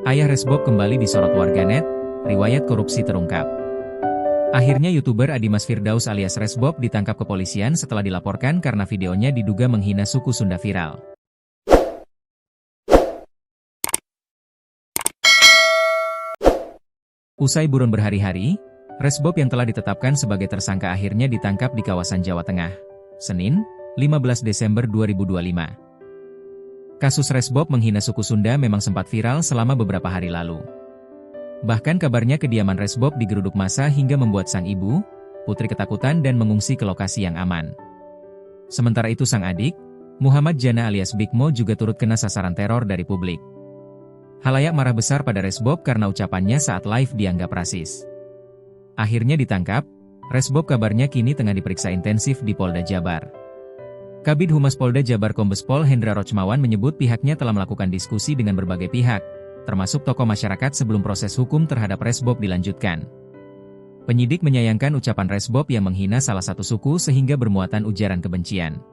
Ayah Resbob kembali disorot warganet, riwayat korupsi terungkap. Akhirnya YouTuber Adimas Firdaus alias Resbob ditangkap kepolisian setelah dilaporkan karena videonya diduga menghina suku Sunda viral. Usai buron berhari-hari, Resbob yang telah ditetapkan sebagai tersangka akhirnya ditangkap di kawasan Jawa Tengah, Senin, 15 Desember 2025. Kasus Resbob menghina suku Sunda memang sempat viral selama beberapa hari lalu. Bahkan kabarnya kediaman Resbob digeruduk massa hingga membuat sang ibu, Putri ketakutan dan mengungsi ke lokasi yang aman. Sementara itu sang adik, Muhammad Jana alias Big Mo juga turut kena sasaran teror dari publik. Halayak marah besar pada Resbob karena ucapannya saat live dianggap rasis. Akhirnya ditangkap, Resbob kabarnya kini tengah diperiksa intensif di Polda Jabar. Kabid Humas Polda Jabar Kombes Pol Hendra Rochmawan menyebut pihaknya telah melakukan diskusi dengan berbagai pihak, termasuk tokoh masyarakat sebelum proses hukum terhadap Resbob dilanjutkan. Penyidik menyayangkan ucapan Resbob yang menghina salah satu suku sehingga bermuatan ujaran kebencian.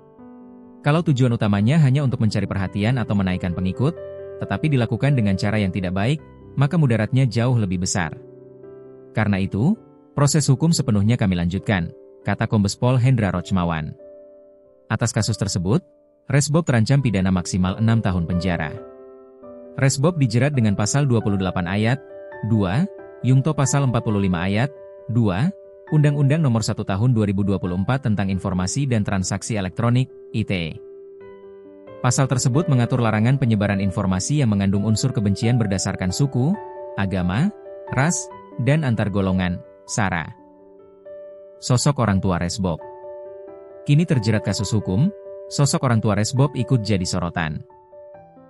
Kalau tujuan utamanya hanya untuk mencari perhatian atau menaikkan pengikut, tetapi dilakukan dengan cara yang tidak baik, maka mudaratnya jauh lebih besar. Karena itu, proses hukum sepenuhnya kami lanjutkan, kata Kombes Pol Hendra Rochmawan. Atas kasus tersebut, Resbob terancam pidana maksimal 6 tahun penjara. Resbob dijerat dengan pasal 28 ayat 2, Yungto pasal 45 ayat 2, Undang-Undang Nomor 1 Tahun 2024 tentang Informasi dan Transaksi Elektronik, ITE. Pasal tersebut mengatur larangan penyebaran informasi yang mengandung unsur kebencian berdasarkan suku, agama, ras, dan antar golongan, SARA. Sosok orang tua Resbob. Kini terjerat kasus hukum, sosok orang tua Resbob ikut jadi sorotan.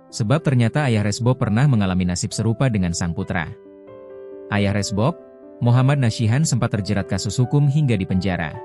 Sebab ternyata ayah Resbob pernah mengalami nasib serupa dengan sang putra. Ayah Resbob, Muhammad Nasyihan sempat terjerat kasus hukum hingga dipenjara.